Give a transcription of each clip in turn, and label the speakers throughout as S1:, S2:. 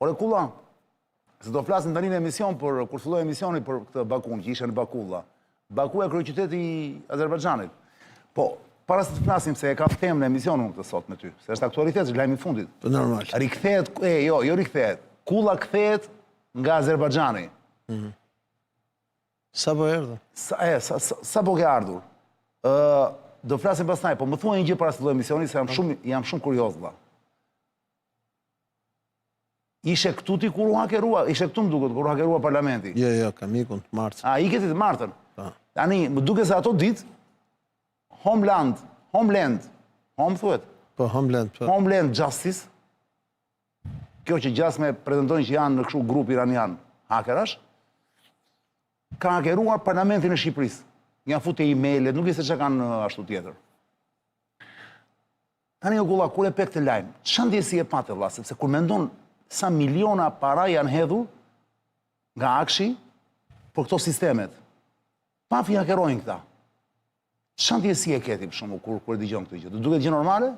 S1: Ore kulla, se do flasin tani në emision, kur filloi emisioni për këtë Bakun, që ishe në Bakulla. Baku e kryeqyteti i Azerbajxhanit. Po, para se të flasim se e ka them në emisionin këtë sot me ty, se është aktualitet, është lajmi i fundit.
S2: Po normal.
S1: Rikthehet, jo rikthehet. Kulla kthehet nga Azerbajxhani.
S2: Sa po erdhë?
S1: Sa po ke ardhur? Do flasim pastaj, po më thuaj një gjë para se të filloj emisioni, se jam shumë kurioz vëlla. Ishe këtu ti kur u hakerua, ishe këtu më duket kur u hakerua parlamenti.
S2: Jo, kam ikun të martën.
S1: A, i këti të martën? Tani, më duke se ato ditë, Homeland, Home thuet?
S2: Po,
S1: Homeland Justice, kjo që gjasme pretendojnë që janë në kështu grup iranian hakerash, ka hakeruar parlamentin e Shqipërisë. Nga fute e-mailet, nuk i se që kanë ashtu tjetër. Tani o kulla, kur e pek të lajmë, që ndjesi e patë, vlla, sepse kur mendon sa miliona para janë hedhur nga akshi për këto sistemet, pafi hakerojnë këta. Që ndjesi e keti, për shumë, kur e digjon këtë gjë? Do duket gjë normale?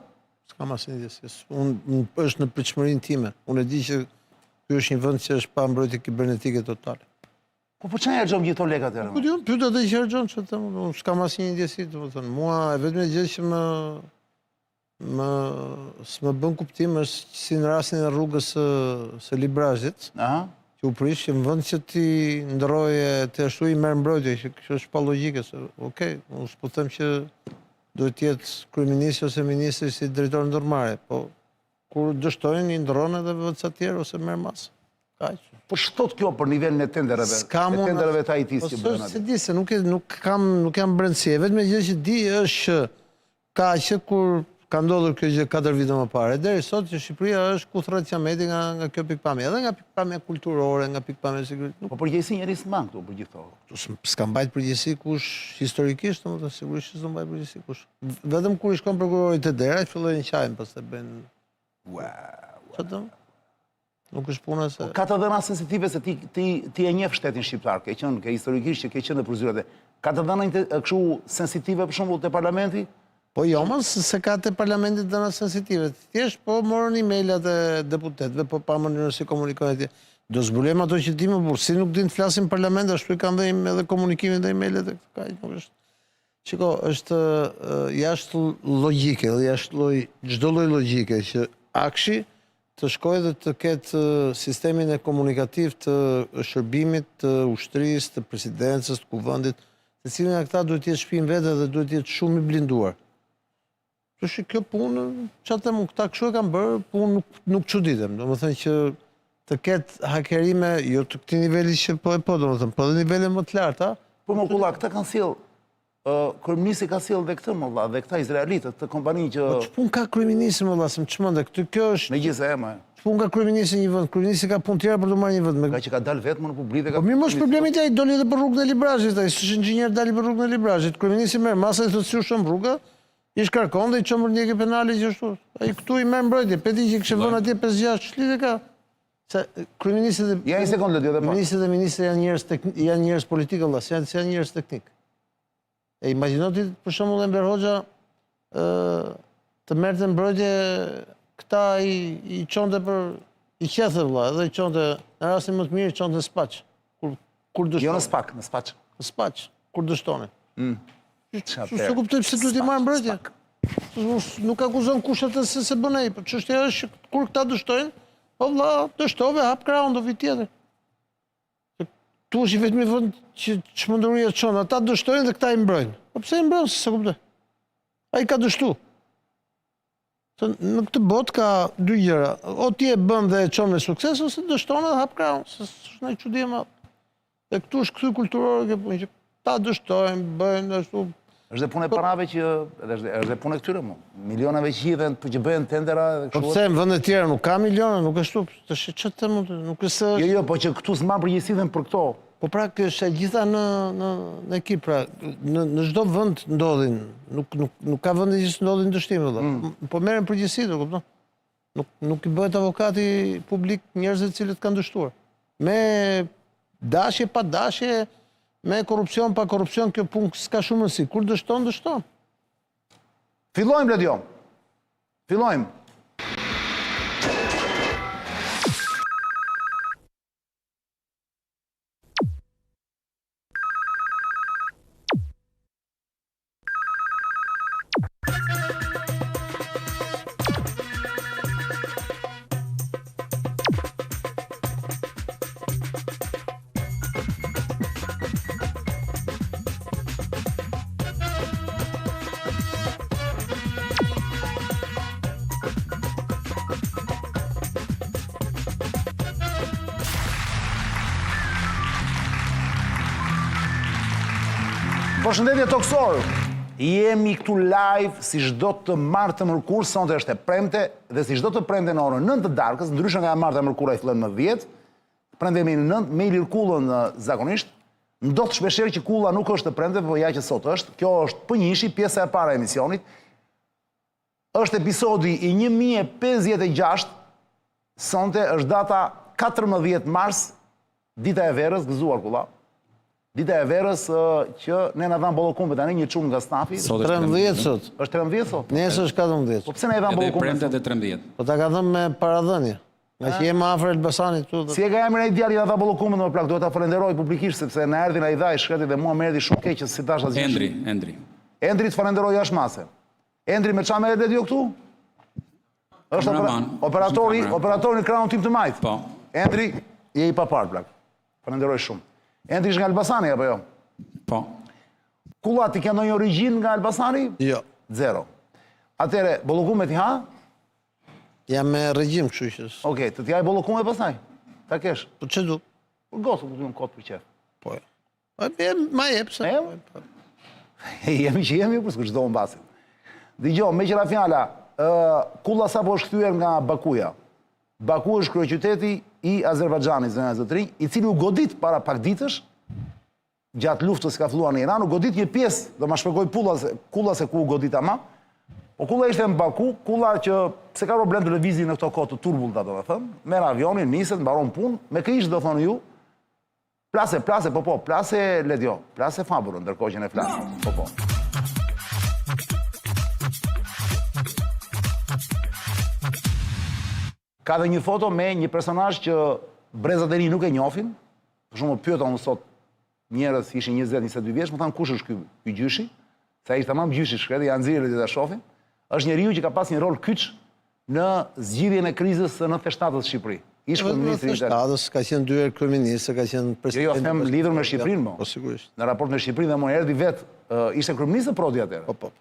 S2: S'ka mas një ndjesi. Unë është në pritshmërinë time. Unë e di që kjo është një vend që është pa mbrojtje kibernetike totale.
S1: Po që e rëgjom gjitho lekat e rëma?
S2: Po t'ju pyta dhe që e rëgjom që të më, s'ka mas një ndjesi, të më thënë. Mua e vetëm e gjithë që s'më bën kuptim është si në rastin e rrugës së Librazhit, që u prish që më vënd që ti ndëroje të ashtu i merë mbrojtje, që kjo është pa logike, se okej, unë s'po them që duhet jetë kryeministri ose ministri si drejtor ndërmarrje, po kur dështojnë i ndëronë edhe vëndës atjerë ose merë masë.
S1: Po shtot kjo për nivelin e tendereve të IT-s që bërën
S2: atë? Se di se nuk jam brendësie, vetëm e gjithë që di është ka që kur ka ndodhur kjo gjë 4 vite më parë, deri sot që Shqipëria është kuthrat qameti nga kjo pikpamje, edhe nga pikpamje kulturore, nga pikpamje sigurisht.
S1: Po përgjësi njëri s'mban këtu për gjithë to.
S2: S'ka mbajt përgjësi kush historikisht, sigurisht që s'do mbajt përgjësi kush. Vetëm kur i shkon prokurorit të dera, fillojnë qajnë, pas të ben... Qëtëm? Nuk është puna se...
S1: Ka të dhëna sensitive se ti e njeh shtetin shqiptar, ke historikisht që ke qenë dhe përzyrat e... Ka të dhëna kështu sensitive për shembull te parlamenti?
S2: Po jo, se ka të parlamentit dhëna sensitive. Thjesht po morën e-mailat e deputetëve, po pa mënyrë si komunikojnë atje. Do zbulojmë ato që ti më burë, si nuk din të flasin parlament, ashtu i kanë dhe edhe komunikimin dhe e-mailet e këtë. Qiko, është jashtë logike, jashtë çdo lloj logike që akshi të shkoj dhe të ketë sistemin e komunikativ të shërbimit, të ushtrisë, të presidencës, të kuvendit, të cilin e këta duhet jetë shpin vete dhe duhet jetë shumë i blinduar. Që kjo punë, që atë më këta këshu e kam bërë, punë nuk çuditem. Do më thënë që të ketë hakerime, jo të këti nivelli që po, do më thënë, po dhe nivelli më të larta.
S1: Po më kulla, këta kanë sjellë, kryeministri ka sjellë dhe këtë më valla, dhe këta izraelitët, të kompani që...
S2: Po që punë ka kryeministri më valla, se më çmendë, kjo është...
S1: Me gjithë e më.
S2: Që punë ka kryeministri një vend, kryeministri ka punë tjera për të marrë një vend.
S1: Ka që ka dalë vetë më në publik.
S2: Po mirë mos problemi ai doli edhe për rrugën e Librazhit, ai s'është inxhinier dali për rrugën e Librazhit. Kryeministri merr masa i thotë si u shëm rruga, i shkarkon dhe i çon për ndjekje penale gjithashtu. Ai këtu i merr mbrojtje, peti që kishte vënë atje 5-6 çlidhe ka. Se kryeministri dhe
S1: ja një sekondë dio dhe pa.
S2: Ministri janë njerëz politikë valla, janë njerëz teknik. E imagjino ti për shembull Enver Hoxha të merrte mbrojtje këta i çonte për i qethë valla, edhe i çonte në rastin më të mirë çonte spaç. Kur dështon.
S1: Jo në spak, në spaç.
S2: Në spaç, kur dështoni.
S1: Çfarë?
S2: Kuptoj pse duhet i marr mbrojtje. Nuk akuzon kush atë se bën ai, por çështja është kur këta dështojnë, po valla, dështove hap krahun do vi tjetër. Tu është i vetëmi vend që çmenduria çon, ata dështojnë dhe këta i mbrojnë. Po pse i mbrojnë, se kuptoj. Ai ka dështu. Në këtë botë ka dy gjëra. O ti e bën dhe e çon me sukses, ose dështon dhe hap krahun. S'është ndonjë çudi e madhe. Dhe këtu është kthy kulturore kjo punë që ta dështojnë, bëjnë ashtu.
S1: Është dhe punë e parave që është dhe punë e këtyre më. Milionave që hidhen për që bëhen tendera dhe kështu.
S2: Po pse në vende të tjera nuk ka miliona, nuk është ashtu. Tash ç'të mund, nuk është.
S1: Jo, po që këtu s'mban përgjegjësinë për këto.
S2: Po pra kjo është e gjitha në ekip, pra, në çdo vend ndodhin, nuk ka vende që s'ndodhin dështime, po merren përgjegjësi, do kupton. Nuk i bëhet avokati publik njerëzve të cilët kanë dështuar. Me dashje, pa dashje, me korrupsion, pa korrupsion, kjo punë s'ka shumë rëndësi. Kur dështon, dështon.
S1: Fillojmë, Ledion. Fillojmë. Përshëndetje toksor. Jemi këtu live si çdo të martë të mërkurë, sonte është e premte dhe si çdo të premte në orën 9 të darkës, ndryshe nga martë e mërkura i fillon më 10, premtemi në 9 me Ilir Kullën zakonisht. Ndodh shpeshherë që Kulla nuk është të premte, por ja që sot është. Kjo është pënjishi, pjesa e parë e emisionit. Është episodi i 1056, sonte është data 14 mars, dita e verës, gëzuar Kulla. Dita e verës që ne na dhanë bollokumbe tani një çum nga stafi.
S2: 13 sot.
S1: Është 13 sot?
S2: Nesër është 14.
S1: Po pse na i dhanë bollokumbe?
S3: Edhe premtet e 13.
S2: Po ta ka dhënë me paradhënie. Nga që jemi afër Elbasanit këtu.
S1: Si e ka emrin ai djali na dha bollokumben më plak, duhet ta falenderoj publikisht sepse na erdhi na i dhaj shkreti dhe mua më erdhi shumë keq si tash asgjë.
S3: Endri.
S1: Endri të falenderoj jashtë mase. Endri me çfarë erdhi ju këtu? Është operatori në krahun tim të majt.
S3: Po.
S1: Endri, je i papar plak. Falenderoj shumë. Endri është nga Elbasani apo jo?
S3: Po.
S1: Kulla ti ka ndonjë origjinë nga Elbasani?
S2: Jo.
S1: Zero. Atëre, bollokume ti ha?
S2: Jam me regjim, kështu që.
S1: Okej, të t'jaj bollokume pastaj. Ta kesh.
S2: Po çe du?
S1: Po gosu ku në kot për qef.
S2: Po. Ma jep se.
S1: Jemi që jemi, për s'ku çdo mbasin. Dgjoj, me qira fjala, Kulla sapo është kthyer nga Bakuja. Baku është kryeqyteti i Azerbajxhanit, zëna zotrinj, i cili u godit para pak ditësh, gjatë luftës ka filluar në Iran, u godit një pjesë, do ma shpjegoj Kulla se ku u godit ama. Po Kulla ishte në Baku, Kulla që pse ka problem të lëvizi në këto kohë të turbullta, do të thënë, merr avionin, niset, mbaron punë, me kë ish do thonë ju. Plase, plase Ledio, plase Faburën, ndërkohë që ne flasim. Po. Ka dhe një foto me një personazh që brezat e ri nuk e njohin. Për shembull, pyeta unë sot njerëz ishin 20-22 vjeç, më thanë kush është ky gjyshi? Sa ishte tamam gjyshi shkret, janë nxjerrë dhe ta shohin. Është njeriu që ka pas një rol kyç në zgjidhjen e krizës së 97-s Shqipëri. Ish kryeministri i
S2: Shtatës, ka qenë dy herë kryeminist, ka qenë president.
S1: Jo, them lidhur me Shqipërinë, mo.
S2: Po sigurisht.
S1: Në raport me Shqipërinë dhe më erdhi vet, ishte kryeminist Prodi atëherë.
S2: Po.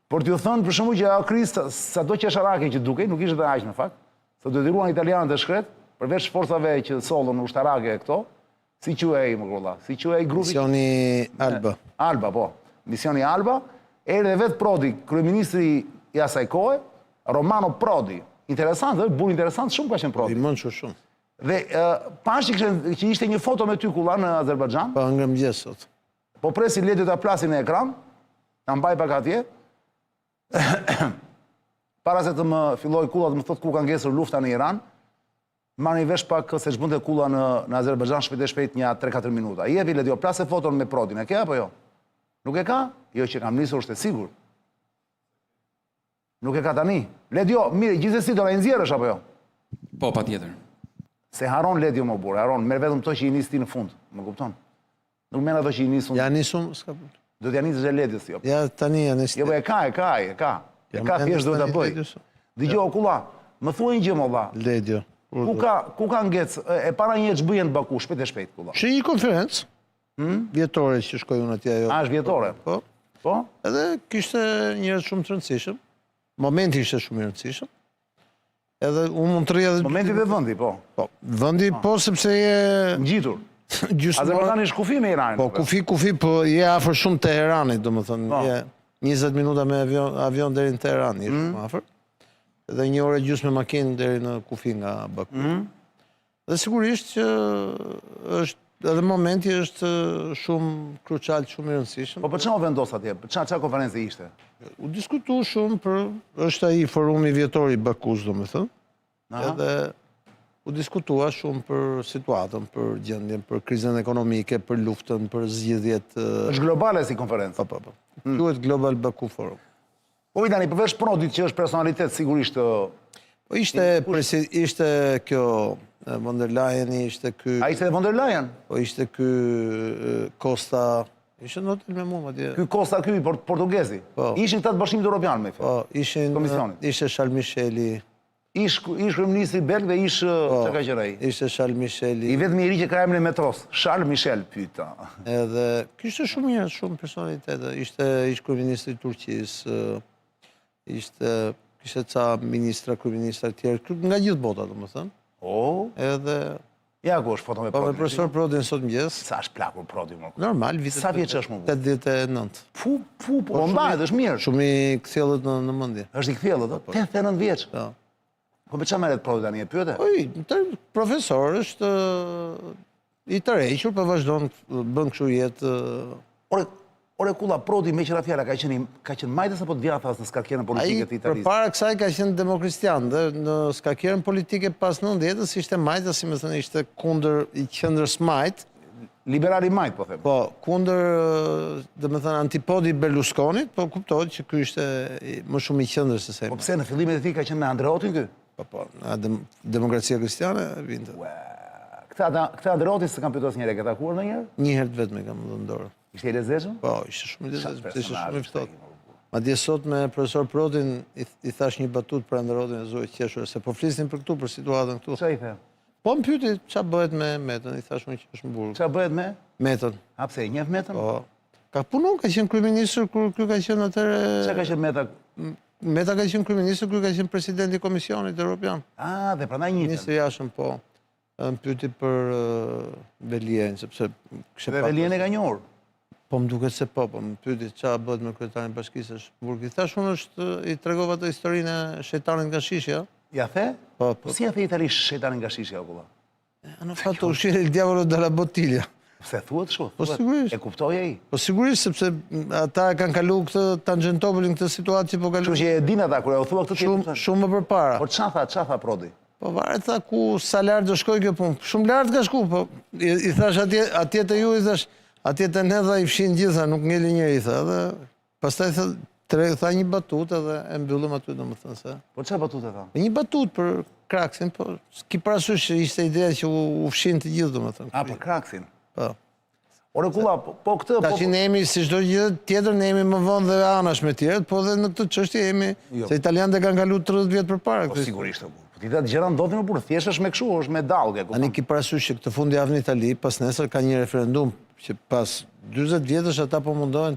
S1: Por t'ju thënë për shembull që ajo krizë sado qesharake që dukej, nuk ishte aq në fakt. Se do dëruan italianët e shkret, përveç forcave që sollën ushtarake këto, si quhej më kolla, si quhej grupi
S2: Misioni Alba.
S1: Alba, po. Misioni Alba, erdhi vetë Prodi, kryeministri i asaj kohe, Romano Prodi. Interesant, burr interesant, shumë ka qenë Prodi.
S2: I mençur shumë.
S1: Dhe pash që ishte një foto me ty Kulla në Azerbajxhan.
S2: Po nga mëngjes sot.
S1: Po presi Ledi ta plasin në ekran, ta mbaj pak atje. Para se të më filloj Kulla të më thot ku ka ngesur lufta në Iran, marrni vesh pak se ç'bënte Kulla në Azerbajxhan shpejt një 3-4 minuta. I jepi Ledio, plase foton me Prodin, e ke apo jo? Nuk e ka? Jo që kam nisur është e sigurt. Nuk e ka tani. Ledio, mirë, gjithsesi do ta nxjerrësh apo jo?
S3: Po, patjetër.
S1: Se haron Ledio më burr, haron, merr vetëm to që i nis ti në fund, më kupton? Nuk merr ato që i nisun.
S2: Ja nisum, s'ka problem.
S1: Do t'ja nisësh Ledios jo.
S2: Ja tani ja nis.
S1: Jo, e ka. E ka thjesht duhet ta bëj. Dgjoj Kulla, më thuaj një gjë molla.
S2: Ledio.
S1: Ku ka ngec? E para një ç'bëjen në Baku, shpejt. Kulla.
S2: Është një konferencë vjetore që shkoi unë atje ajo.
S1: Është vjetore. Po.
S2: Edhe kishte njerëz shumë të rëndësishëm. Momenti ishte shumë i rëndësishëm. Edhe unë mund të rri edhe
S1: momenti dhe vendi, po.
S2: Po, vendi po sepse je
S1: ngjitur.
S2: Gjysmë.
S1: Azerbajdžani është kufi me Iranin.
S2: Po, kufi, po je afër shumë Teheranit, domethënë, je 20 minuta me avion deri në Teheran, je shumë afër. Dhe 1 orë e gjysmë me makinë deri në kufi nga Baku. Dhe sigurisht që është edhe momenti është shumë krucial, shumë i rëndësishëm.
S1: Po për çfarë vendos atje? Çfarë konferencë ishte?
S2: U diskutu shumë është ai forumi vjetor i Bakus, domethënë. Edhe u diskutua shumë për situatën, për gjendjen, për krizën ekonomike, për luftën, për zgjidhjet.
S1: Është globale si konferencë.
S2: Po. Quhet Global Baku Forum.
S1: Po tani përveç Prodit që është personalitet sigurisht.
S2: Po ishte kjo von der Leyen, ishte ky.
S1: A ishte von der Leyen?
S2: Po ishte ky Costa. Ishte në hotel me mua atje.
S1: Ky Costa ky portugezi. Ishin këta të Bashkimit Evropian me fjalë.
S2: Po, ishin. Ishte Charles Micheli.
S1: Ish kryeministri belg dhe ish çka ka qenë ai.
S2: Ishte Charles Micheli.
S1: I vetmi i ri që ka emrin e metros, Charles Michel pyeta.
S2: Edhe kishte shumë njerëz, shumë personalitete. Ishte ish kryeministri i Turqisë, kishte ca ministra, kryeministra të tjerë nga gjithë bota, domethënë.
S1: Oh.
S2: Edhe
S1: Ja ku është foto me
S2: Po me
S1: Prodin.
S2: profesor Prodin sot mëngjes.
S1: Sa është plakur Prodi, më?
S2: Normal, vitet.
S1: Sa vjeç është, më?
S2: 89.
S1: Po mbahet, është mirë.
S2: Shumë i kthjellët në mendje.
S1: Është i kthjellët, 89 vjeç.
S2: Po.
S1: Po me çfarë merret Prodi tani, e pyete?
S2: Profesor është i tërhequr, po vazhdon bën kështu jetë.
S1: Ore kulla, Prodi me qëra fjala ka qenë majtës apo djathtas në skarkjerën politike të
S2: Ai
S1: Italisë?
S2: përpara kësaj ka qenë demokristian dhe në skakjerën politike pas 90-s ishte majtës, si më thënë, ishte kundër i qendrës majt.
S1: Liberali majt, po them.
S2: Po, kundër, dhe me thënë, antipodi Berlusconit, po kuptohet që ky ishte më shumë i qendrës se
S1: Po pse në fillimet e tij ka qenë me Andreotin ky?
S2: Po, demokracia kristiane vinte.
S1: Këtë Andreotin se kam pyetuar njëherë, ke takuar ndonjëherë?
S2: Një herë vetëm e kam dhënë dorë.
S1: Ishte i lezetshëm?
S2: Po, ishte shumë i lezetshëm, ishte shumë i ftohtë. Madje sot me profesor Prodin i thash një batut për Andreotin e zoj qeshur, se po flisnin për këtu, për situatën këtu.
S1: Çfarë i the?
S2: Po më pyeti çfarë bëhet me Metën, i thash unë që është në burg.
S1: Çfarë bëhet me?
S2: Metën.
S1: A pse e njeh Metën?
S2: Po. Ka punuar, ka qenë kryeministër kur ky ka qenë atëre.
S1: Çka ka qenë Meta?
S2: Meta ka qenë kryeministër kur ka qenë presidenti i Komisionit Evropian.
S1: Ah, dhe prandaj njihten.
S2: Ministri i Jashtëm, po. Më pyeti për Velien, sepse
S1: Dhe Velien e ka njohur.
S2: Po më duket se po, më pyeti çfarë bëhet me kryetarin e bashkisë së burgut. I thash unë i tregova atë historinë e shejtanit nga Shishja.
S1: Ja the?
S2: Po.
S1: Si ja the italisht shejtanin nga Shishja akulla?
S2: Hanno fatto uscire il diavolo dalla bottiglia.
S1: Pse thuhet kështu?
S2: Po sigurisht.
S1: E kuptoi ai.
S2: Po sigurisht, sepse ata kanë kalu këtë Tangentopolin këtë situatë që po kalu.
S1: Kështu që e din ata kur e u thua këtë tjetër.
S2: Shumë më përpara.
S1: Po çfarë tha Prodi?
S2: Po varet tha ku sa lart do shkoj kjo punë. Shumë lart ka shku, po i thash atje te ju, i thash atje te ne dha i fshin gjitha, nuk ngeli njëri, tha, dhe pastaj tha një batutë dhe e mbyllëm aty, domethënë se.
S1: Po çfarë batutë tha?
S2: Një batutë për Kraksin, po ki parasysh ishte ideja që u fshin të gjithë, domethënë.
S1: A për Kraksin?
S2: Po.
S1: Ore kulla, po këtë
S2: Tash ne jemi si çdo gjë tjetër, ne jemi më vonë dhe anash me tjerët, po dhe në këtë çështje jemi se italianët kanë kaluar 30 vjet përpara.
S1: Po sigurisht apo. Po ti datë gjëra ndodhin më burr, thjesht është me kështu, është me dallgë, kupton?
S2: Tani ki parasysh që këtë fundjavë në Itali, pas nesër ka një referendum që pas 40 vjetësh ata po mundohen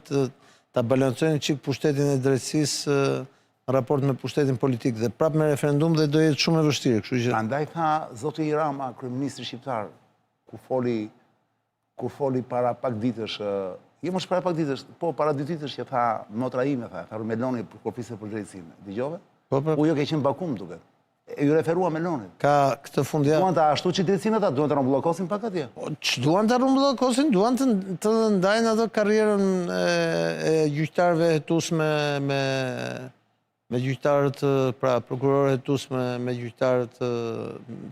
S2: ta balancojnë çik pushtetin e drejtësisë në raport me pushtetin politik dhe prapë me referendum dhe do jetë shumë e vështirë, kështu që
S1: Prandaj tha zoti Rama, kryeministri shqiptar, kur foli para pak ditësh, jo më para pak ditësh, po para 2 ditësh që tha motra ime, tha Meloni kur flisë për drejtësinë. Dëgjove?
S2: Po.
S1: U jo ke qenë Bakum duket. E ju referua Melonit.
S2: Ka këtë fundjavë.
S1: Duan ta ashtu që drejtësinë ata, duan të rrumbullakosin pak atje.
S2: Po ç'duan ta rrumbullakosin, duan të ndajnë atë karrierën e gjyqtarëve hetues me gjyqtarët, pra prokurorë hetues me gjyqtarët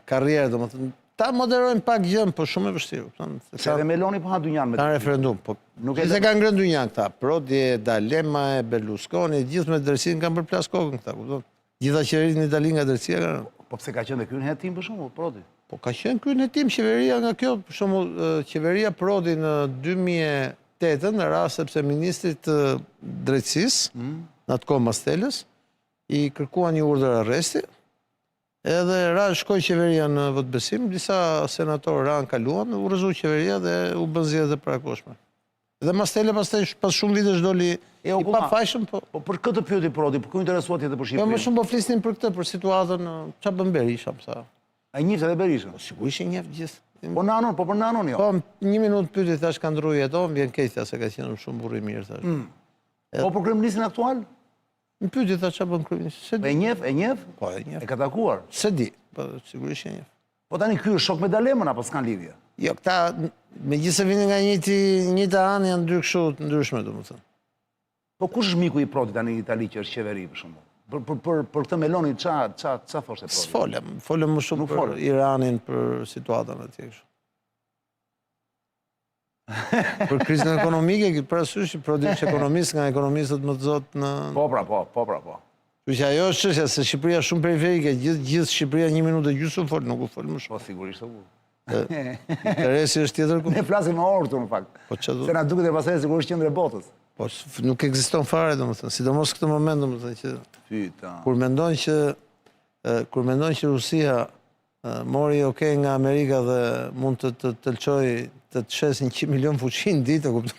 S2: karrierë, domethënë ta moderojnë pak gjën, po shumë e vështirë, kupton?
S1: Se edhe Meloni po ha dynjan me
S2: Ka referendum, po
S1: Nuk
S2: se kanë ngrënë dynjan këta, Prodi, D'Alema, Berlusconi, gjithë me drejtësinë kanë përplas kokën këta, kupton? Gjitha qeveritë në Itali nga drejtësia kanë.
S1: Po pse ka qenë dhe ky në hetim për shembull, Prodi?
S2: Po ka qenë ky në hetim qeveria nga kjo, për shembull, qeveria Prodi në 2008 në rast sepse ministrit të drejtësisë, në atë kohë Mastelës, i kërkuan një urdhër arresti. Edhe shkoi qeveria në votbesim, disa senatorë ranë kaluan, u rrezu qeveria dhe u bën zgjedhje të parakoshme. Dhe Mastela pastaj pas shumë vitesh doli i pafajshëm, po.
S1: Po për këtë pyeti Prodi, për ku interesuat jetë për
S2: Po
S1: Shqipërinë?
S2: më shumë po flisnin për këtë, për situatën, çfarë bën Berisha, sa.
S1: Ai njihte edhe Berishën.
S2: Po sigurisht e njeh gjithë.
S1: Po nanon, po për nanon jo.
S2: Po një minutë pyeti thash ka ndruar jeton, vjen keq se ka qenë shumë burr i mirë thash.
S1: Po për kryeministin aktual?
S2: Më pyeti thash çfarë bën kryeministri? Se
S1: Po e njeh?
S2: Po e njeh.
S1: E ka takuar?
S2: Se di, po sigurisht e njeh.
S1: Po tani ky është shok me Dalemën apo s'kan lidhje?
S2: Jo, këta megjithëse vinin nga njëjta anë janë dy kështu të ndryshme domethënë.
S1: Po kush është miku i Prodi tani në Itali që është qeveri për shembull? Për këtë Meloni ça thoshte Prodi?
S2: Folëm më shumë për Iranin, për situatën atje kështu. Për krizën ekonomike, ki parasysh që Prodi është ekonomist, nga ekonomistët më të zotë në...
S1: Po pra.
S2: Që ajo është çështja se Shqipëria shumë periferike, gjithë Shqipëria 1 minutë e gjysmë fol, nuk u fol më shumë.
S1: Po sigurisht apo.
S2: Interesi është tjetër ku.
S1: Ne flasim me ortu në fakt.
S2: Po çfarë?
S1: Se na duket e pastaj sigurisht qendër e botës.
S2: Po nuk ekziston fare domethënë, sidomos këtë moment domethënë që
S1: Pyeta.
S2: kur mendon që Rusia mori okay nga Amerika dhe mund të tëlçojë të çesin 100 milion fuqi në ditë, kupton?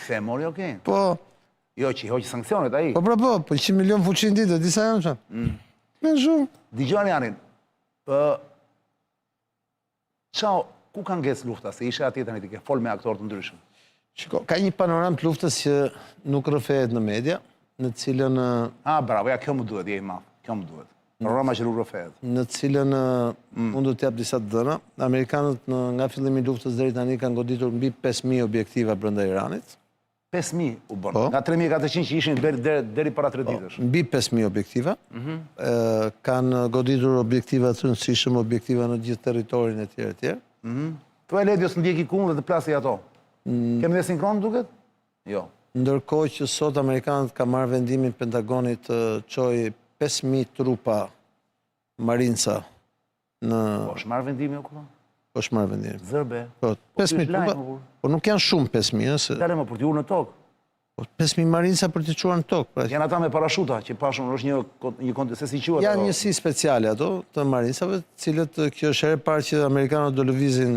S1: Se mori okay.
S2: Po,
S1: Jo që i hoqë sankcionet ai.
S2: po 100 milion fuqi në ditë, disa janë çfarë? Me shumë.
S1: Dëgjoni Anin. Ku ka ngec lufta? Se ishe atje tani ti ke fol me aktorë të ndryshëm.
S2: Shiko, ka një panoram të luftës që nuk rrëfehet në media, në cilën...
S1: Bravo, ja, kjo më duhet, je i madh. Kjo më duhet. Programa që nuk rrëfehet.
S2: Në cilën unë do t'jap disa të dhëna. Amerikanët nga fillimi i luftës deri tani kanë goditur mbi 5.000 objektiva brenda Iranit.
S1: 5.000 u bën. Nga 3.400 që ishin deri para 3 ditësh.
S2: Mbi 5.000 objektiva. Kanë goditur objektiva të rëndësishëm, objektiva në gjithë territorin e tjerë e tjerë.
S1: Po e Ledios ndjeki kunë dhe të plasi ato. Kemi dhe sinkron duket? Jo.
S2: Ndërkohë që sot Amerikanët ka marrë vendimin Pentagonit të çojë 5.000 trupa marinca në...
S1: Po, shmarë vendimi o këto?
S2: Po, shmarë vendimi.
S1: Zërbe.
S2: Po, 5.000 trupa, po nuk janë shumë 5.000, se...
S1: Dale më, për t'ju në tokë.
S2: Po, 5.000 marinca për t'i quar në tokë.
S1: Janë ata me parashuta, që pashun është një se si quat.
S2: Janë njësi speciale ato, të marincave, cilët kjo është ere parë që Amerikanët do lëvizin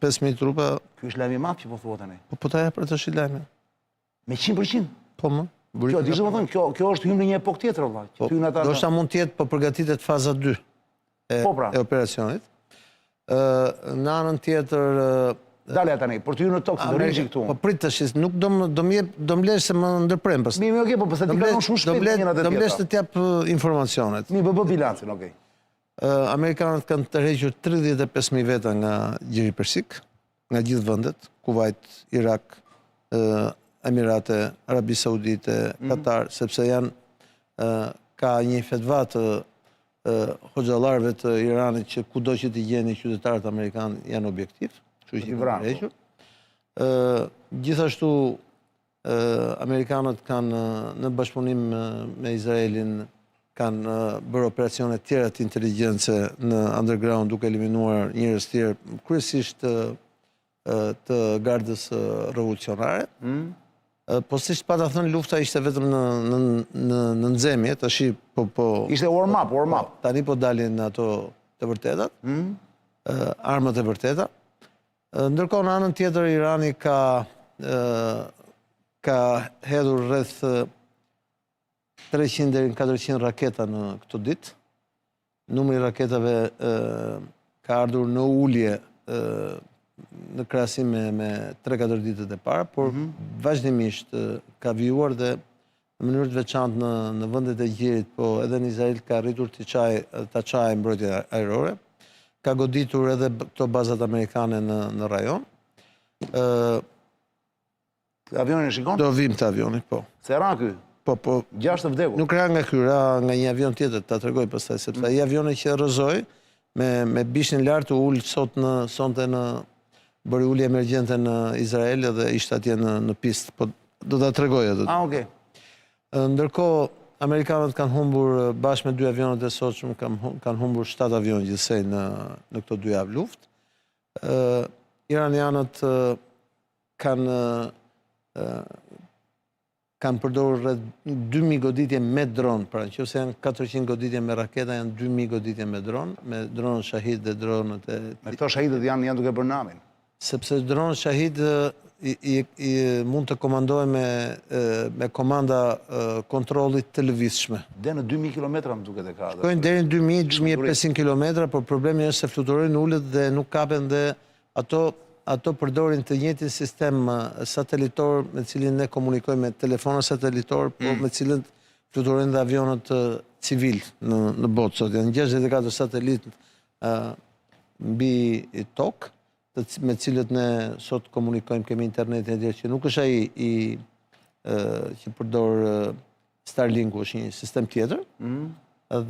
S2: 5.000 trupa.
S1: Kjo është lajmi madh që po thua tani.
S2: Po, ta ja për të shi lajmi.
S1: Me 100%?
S2: Po, më.
S1: Kjo, dishtë më thënë, kjo është hymë në një epok tjetër, valla.
S2: Do shta mund tjetë, po përgatitet faza 2 e operacionit. Në anën tjetër...
S1: Dale tani, për t'ju në tokë, do rrëgjë këtu.
S2: Po pritë të shis, nuk do më lesh se më ndërprem.
S1: Mi, okej, po përse t'i kalon shumë shpejt një në të tjeta.
S2: Do më lesh të t'jap informacionet.
S1: Mi, bë bilancin, okej.
S2: Amerikanët kanë tërhequr 35.000 veta nga Gjiri Persik, nga gjithë vëndet, Kuvajt, Irak, Emirate, Arabi Saudite, Katar, sepse ka një fetva të hoxhallarëve të Iranit që kudo që t'i gjeni qytetarët amerikanë janë objektiv. Gjithashtu, Amerikanët kanë në bashkëpunim me Izraelin kanë bërë operacionet tjera të inteligjencë në underground duke eliminuar njerëz tjerë, kryesisht të gardës revolucionare. Po si që pata thënë, lufta ishte vetëm në nxemje, tash po...
S1: Ishte warm-up.
S2: Tani po dalin ato të vërtetat, armët e vërteta. Ndërkohë në anën tjetër, Irani ka hedhur rreth 300 deri në 400 raketa në këtë ditë. Numri i raketave ka ardhur në ulje në krahasim me 3-4 ditët e para, por vazhdimisht ka vijuar dhe në mënyrë të veçantë në vendet e Gjirit, po edhe në Izrael ka arritur ta çajë mbrojtjen ajrore. Ka goditur edhe këto bazat amerikane në rajon.
S1: Avionin e shikon?
S2: Do vim të avionit, po.
S1: Se ra ky?
S2: Po.
S1: 6 të vdekur?
S2: Nuk ra nga ky, ra nga një avion tjetër, ta tregoj pastaj, sepse ai avioni që rrëzoi me bishin lart u ul sonte në bëri ulje emergjente në Izrael dhe ishte atje në pistë, po do ta tregoj atë.
S1: Okej.
S2: Ndërkohë Amerikanët kanë humbur bashkë me 2 avionet e sotshëm, kanë humbur 7 avionë gjithsej në këto 2 javë luftë. Iranianët kanë përdorur rreth 2.000 goditje me dron, pra nëse janë 400 goditje me raketa, janë 2.000 goditje me dronët Shahid dhe dronët e...
S1: Me këto Shahidët janë duke bërë namin.
S2: Sepse dronët Shahid mund të komandohen me komanda kontrollit të lëvizshme.
S1: Dhe në 2.000 kilometra më duket e ka.
S2: Shkojnë deri në 2.000-2.500 kilometra, por problemi është se fluturojnë ulët dhe nuk kapen dhe ato përdorin të njëjtin sistem satelitor me cilin ne komunikojmë me telefona satelitor, po me cilin fluturojnë dhe avionët civil në botë. Sot janë 64 satelit mbi tokë, me cilët ne sot komunikojmë, kemi internet e tjerë që nuk është ai që përdor Starlinku, është një sistem tjetër.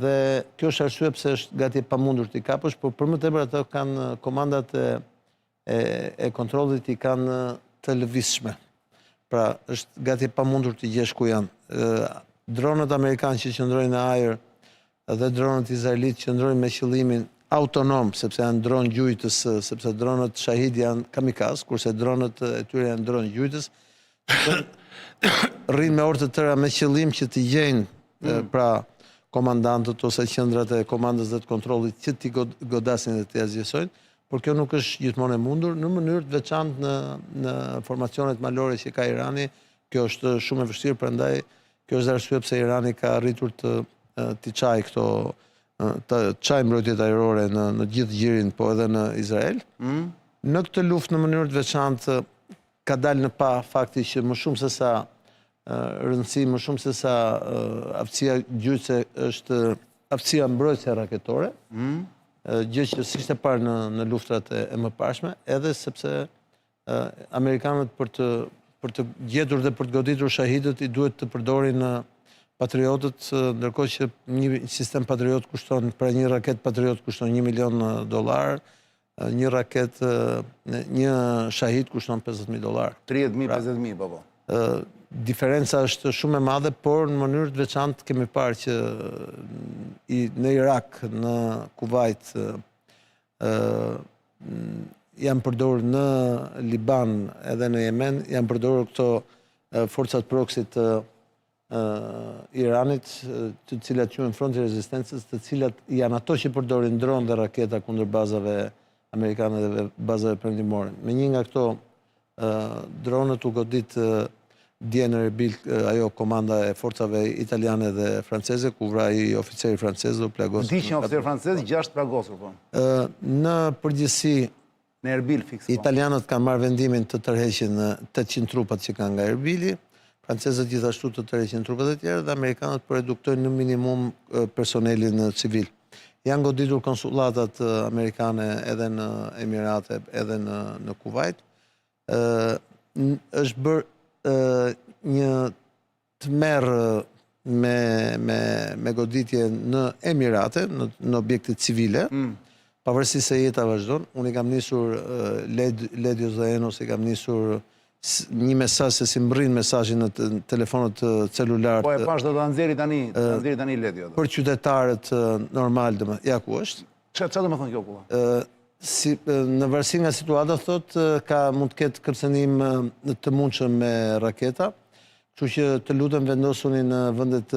S2: Dhe kjo është arsye pse është gati e pamundur t'i kapësh, por për më tepër ato kanë komandat e kontrollit i kanë të lëvizshme. Pra është gati e pamundur t'i gjesh ku janë. Dronët amerikanë që qëndrojnë në ajër dhe dronët izraelit qëndrojnë me qëllimin autonom, sepse janë dronë gjujtës, sepse dronët Shahid janë kamikaz, kurse dronët e tyre janë dronë gjujtës, rrinë me orë të tëra me qëllim që t'i gjejnë pra komandantët ose qendrat e komandës dhe të kontrollit që t'i godasin dhe t'i azjesojnë, por kjo nuk është gjithmonë e mundur, në mënyrë të veçantë në formacionet malore që ka Irani, kjo është shumë e vështirë, prandaj kjo është arsye pse Irani ka arritur t'i çajë këto të çajë mbrojtjet ajrore në gjithë gjirin, po edhe në Izrael. Në këtë luftë në mënyrë të veçantë ka dalë në pa fakti që më shumë se sa rëndësi, më shumë se sa aftësia gjyqëse është aftësia mbrojtëse raketore, gjë që s'ishte parë në luftrat e mëparshme, edhe sepse Amerikanët për të gjetur dhe për të goditur shahidët i duhet të përdorin patriotët, ndërkohë që një sistem patriot kushton, pra një raket patriot kushton $1 milion, një raket, një shahid kushton $50.000.
S1: 30.000, 50.000, po.
S2: Diferenca është shumë e madhe, por në mënyrë të veçantë kemi parë që në Irak, në Kuvajt, janë përdorur në Liban edhe në Yemen, janë përdorur këto forcat proxy të Iranit, të cilat quhen fronti i rezistencës, të cilat janë ato që përdorin dronë dhe raketa kundër bazave amerikane dhe bazave perëndimore. Me një nga këto dronët u godit dje në Erbil ajo komanda e forcave italiane dhe franceze, ku vraj oficeri francez u plagosur.
S1: Diqë një oficer francez, 6 plagosur, po.
S2: Në përgjithësi,
S1: në Erbil fix.
S2: italianët kanë marrë vendimin të tërheqin 800 trupat që kanë nga Erbili, francezët gjithashtu të tërheqin trupat e tjera dhe amerikanët po reduktojnë në minimum personelin civil. Janë goditur konsulatat amerikane edhe në Emirate, edhe në Kuvajt. Është bërë një tmerr me goditje në Emirate, në objekte civile, pavarësisht se jeta vazhdon. Unë i kam nisur Ledio Zaenos, i kam nisur një mesazh se si mbërrin mesazhin në telefonët celular.
S1: Po e pash do ta nxjerri tani Ledio.
S2: Për qytetarët normal, ja ku është.
S1: Çfarë do të thonë kjo kulla?
S2: Në varësi nga situata, thot, mund të ketë kërcënim të mundshëm me raketa, kështu që të lutem vendosuni në vendet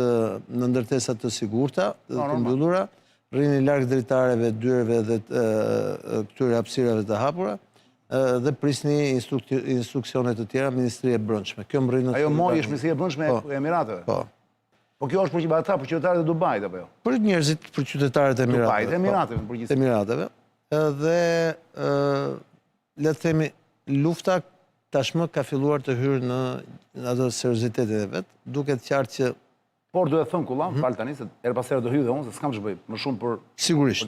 S2: në ndërtesa të sigurta, të mbyllura, rrini larg dritareve, dyreve dhe këtyre hapësirave të hapura, dhe prisni instruksionet të tjera Ministria e Brendshme. Kjo më rrinë...
S1: Ajo moj është Ministria e Brendshme e Emirateve?
S2: Po.
S1: Po kjo është për qytetarët e Dubajt, apo jo?
S2: Për njerëzit, për qytetarët e Emirateve.
S1: Dubajt e Emirateve, për gjithë.
S2: Emirateve. Dhe, le të themi, lufta tashmë ka filluar të hyrë në ato seriozitetin e vetë, duke të qartë që...
S1: Por duhet thënë kulla, falë tani, se erë pas herë do hyj dhe unë, se s'kam që bëj, më shumë për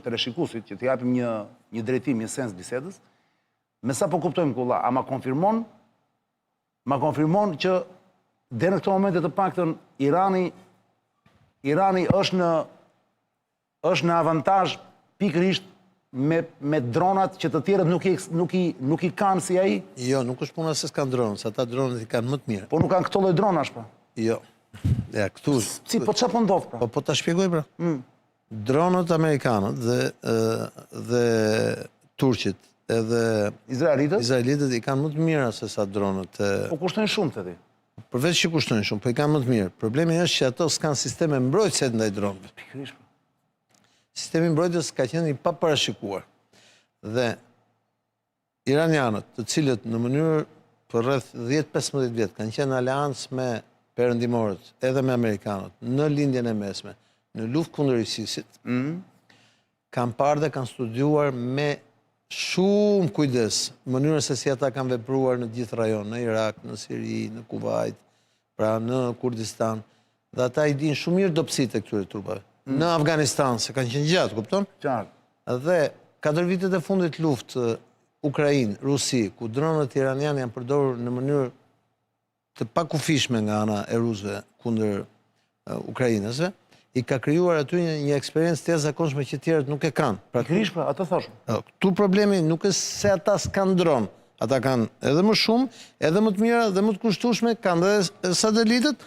S1: të reshikusit, që të japim një drejtim, një sens bisedës. Me sa po kuptojmë kulla, a ma konfirmon që dhe në këto momente të paktën Irani është në avantazh pikërisht me dronat që të tjerët nuk i kanë si ai?
S2: Jo, nuk është puna se s'kanë dronat, se ata dronat i kanë më të mirë.
S1: Po nuk kanë këto lloj dronash, pa?
S2: Jo. Ja, këtu...
S1: Si, po çfarë po ndodh, pra?
S2: Po ta shpjegoj, pra. Dronët amerikanët dhe turqit edhe izraelitët i kanë më të mira se sa dronët.
S1: Po kushtojnë shumë të di.
S2: Përveç që kushtojnë shumë, po i kanë më të mirë. Problemi është që ato s'kanë sisteme mbrojtëse ndaj dronëve.
S1: Pikërisht.
S2: Sistemi mbrojtës ka qenë i paparashikuar. Dhe iranianët, të cilët në mënyrë për rreth 10-15 vjet kanë qenë aleancë me perëndimorët, edhe me amerikanët, në lindjen e mesme, në luftë kundër ISIS-it, kanë parë dhe kanë studiuar me shumë kujdes mënyrën se si ata kanë vepruar në gjithë rajon, në Irak, në Siri, në Kuvajt, pra në Kurdistan, dhe ata i dinë shumë mirë dobësitë e këtyre trupave. Në Afganistan, se kanë qenë gjatë, kupton?
S1: Qartë.
S2: Dhe 4 vitet e fundit luftë Ukrainë, Rusi, ku dronët iranianë janë përdorur në mënyrë të pakufishme nga ana e rusëve kundër ukrainësve, i ka krijuar aty një eksperiencë të jashtëzakonshme që tjerët nuk e kanë.
S1: Pikërisht, pra, atë thosh.
S2: Këtu problemi nuk është se ata s'kanë dronë, ata kanë edhe më shumë, edhe më të mira dhe më të kushtueshme, kanë edhe satelitët,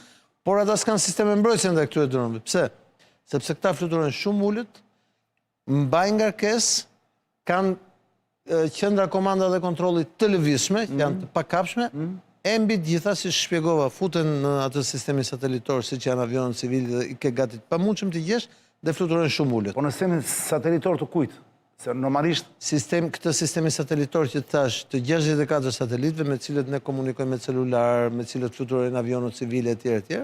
S2: por ata s'kanë sisteme mbrojtëse ndaj këtyre dronëve. Pse? Sepse këta fluturojnë shumë ulët, mbajnë ngarkesë, kanë qendra komanda dhe kontrolli të lëvizshme, janë të pakapshme, e mbi gjitha, si shpjegova, futen në atë sistemi satelitor, si që janë avionët civili dhe i ke gati të pamundshëm të gjesh, dhe fluturojnë shumë ulët.
S1: Po në sistemin satelitor të kujt? Se normalisht
S2: Këtë sistemi satelitor që thash, të 64 satelitëve me cilët ne komunikojmë me celular, me cilët fluturojnë avionët civile etj,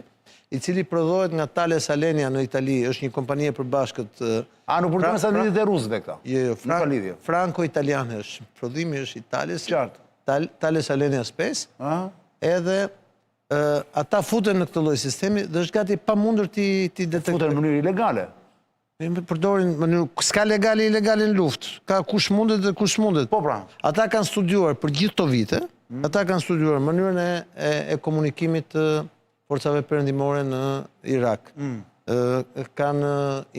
S2: i cili prodhohet nga Thales Alenia në Itali, është një kompani e përbashkët.
S1: A, nuk përdojnë satelitit e rusëve këta?
S2: Jo,
S1: Nuk ka lidhje.
S2: Franco-Italiane është. Prodhimi është i Thales.
S1: Qartë.
S2: Thales Alenia Space. Edhe ata futen në këtë lloj sistemi dhe është gati pamundur ti detektojë.
S1: Futen në mënyrë ilegale.
S2: Përdorin mënyrë, s'ka legale ilegale në luftë. Ka kush mundet dhe kush mundet.
S1: Po pra.
S2: Ata kanë studiuar për gjithë këto vite, ata kanë studiuar mënyrën e komunikimit të forcave perëndimore në Irak. Kanë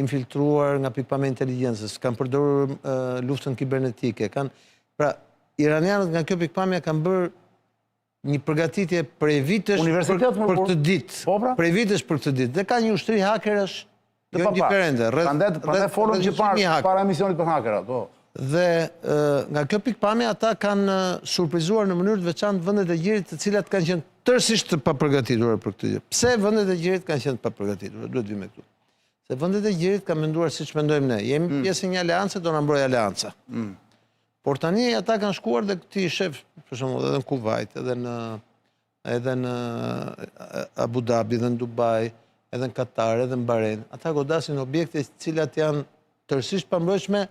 S2: infiltruar nga pikpamja e inteligjencës, kanë përdorur luftën kibernetike, pra iranianët nga kjo pikpamje kanë bërë një përgatitje prej vitesh për këtë ditë. Prej vitesh për këtë ditë. Dhe ka një ushtri hakerësh jo indiferente.
S1: Prandaj folëm që para emisionit për hakerat.
S2: Dhe nga kjo pikpamje ata kanë surprizuar në mënyrë të veçantë vendet e gjerit të cilat kanë qenë tërësisht të papërgatitura për këtë gjë. Pse vendet e gjerit kanë qenë të papërgatitura? Duhet vim me këtu. Se vendet e gjerit kanë menduar siç mendojmë ne. Jemi pjesë e një aleance, do na mbrojë aleanca. Por tani ata kanë shkuar dhe këtij shef, për shembull, edhe në Kuvajt, edhe në Abu Dhabi, edhe në Dubai, edhe në Katar, edhe në Bahrein. Ata godasin objekte të cilat janë tërësisht pambrojtshme,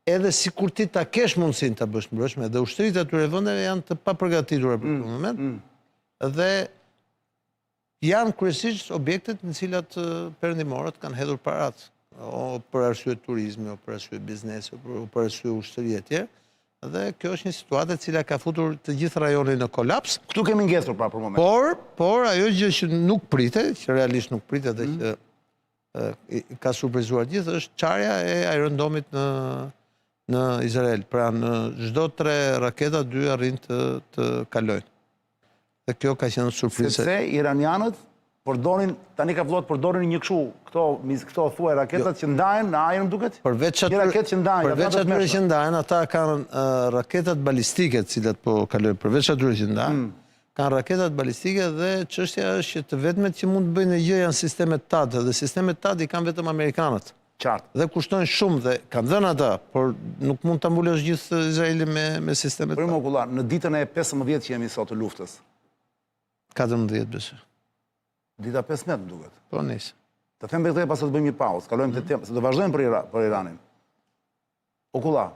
S2: edhe sikur ti ta kesh mundësinë ta bësh mbrojtshme, dhe ushtrit atyre vendeve janë të papërgatitura për këtë moment. Dhe janë kryesisht objektet në cilat perëndimorët kanë hedhur parat, o për arsye turizmi, o për arsye biznesi, o për arsye ushtrie etj. Dhe kjo është një situatë e cila ka futur të gjithë rajonin në kolaps.
S1: Këtu kemi ngjesur pra për moment.
S2: Por ajo gjë që nuk pritet, që realisht nuk pritet dhe që ka surprizuar gjithë, është çarja e aerondomit në Izrael. Pra në çdo 3 raketa 2 arrin të kalojnë. Dhe kjo ka qenë surprizë.
S1: Sepse iranianët përdorin, tani ka vëllot përdorin një kështu, këto thuaj raketat që ndajen në ajër, më duket?
S2: Përveç atyre që ndajen, ata kanë raketat balistike, cilat po kalojnë, përveç atyre që ndajen, kanë raketat balistike dhe çështja është që të vetmet që mund të bëjnë gjë janë sistemet TAD, dhe sistemet TAD i kanë vetëm amerikanët.
S1: Qartë.
S2: Dhe kushtojnë shumë dhe kanë dhënë ata, por nuk mund ta mbulësh gjithë Izraelin me sistemet TAD.
S1: Për mokullar, në ditën e 15 që jemi sot të luftës.
S2: 14 besoj.
S1: Dita 15 më duket.
S2: Po nisë.
S1: Të them këtë pas të bëjmë një pauzë, kalojmë të temë, se do vazhdojmë për Iranin. Okulla,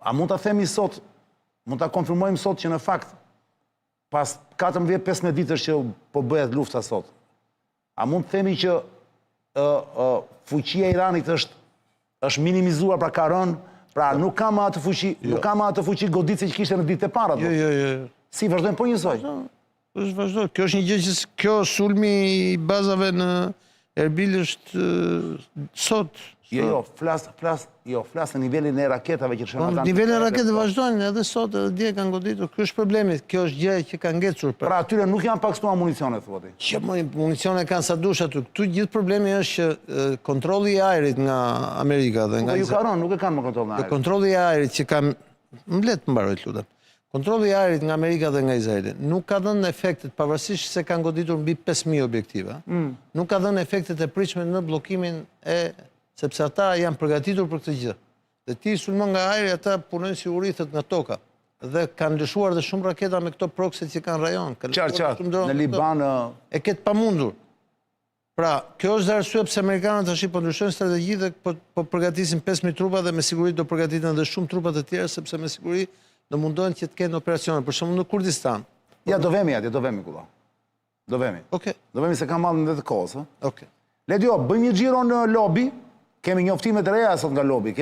S1: a mund ta themi sot, mund ta konfirmojmë sot që në fakt pas 14-15 ditësh që po bëhet lufta sot, a mund të themi që fuqia e Iranit është minimizuar, pra ka rënë, pra nuk ka më atë fuqi goditse që kishte në ditët e para?
S2: Jo.
S1: Si vazhdojmë po njësoj?
S2: është vazhdo. Kjo është një gjë që kjo sulmi i bazave në Erbil është sot.
S1: Jo, flas në nivelin e raketave që shënë ata.
S2: Nivelin e raketave vazhdojnë edhe sot edhe dje kanë goditur. Kjo është problemi. Kjo është gjë që ka ngecur.
S1: Pra atyre nuk janë paksuar municione, thuati.
S2: Që municione kanë sa dush aty. Këtu gjithë problemi është që kontrolli i ajrit nga Amerika dhe nga
S1: Izrael. Nuk e kanë më kontroll në ajrit.
S2: Kontrolli i ajrit që ka mblet mbaroj lutem. Kontrolli i ajrit nga Amerika dhe nga Izraeli nuk ka dhënë efektet, pavarësisht se kanë goditur mbi 5000 objektiva, nuk ka dhënë efektet e pritshme në bllokimin sepse ata janë përgatitur për këtë gjë. Dhe ti sulmon nga ajri, ata punojnë si urithet nga toka. Dhe kanë lëshuar dhe shumë raketa me këto prokset që kanë rajon.
S1: Qartë, në Liban...
S2: E ketë pamundur. Pra, kjo është dhe arsye pse amerikanët tash po ndryshojnë strategji dhe po përgatisin 5000 trupa dhe me siguri do përgatitin edhe shumë trupa të tjera, sepse me siguri do mundohen që të kenë operacione, për shembull në Kurdistan.
S1: Ja, do vemi atje, do vemi kulla. Do vemi.
S2: Okej.
S1: Do vemi se ka marrë në të kohës,
S2: Okej.
S1: Ledio, bëjmë një xhiro në lobi. Kemi njoftime të reja sot nga lobi.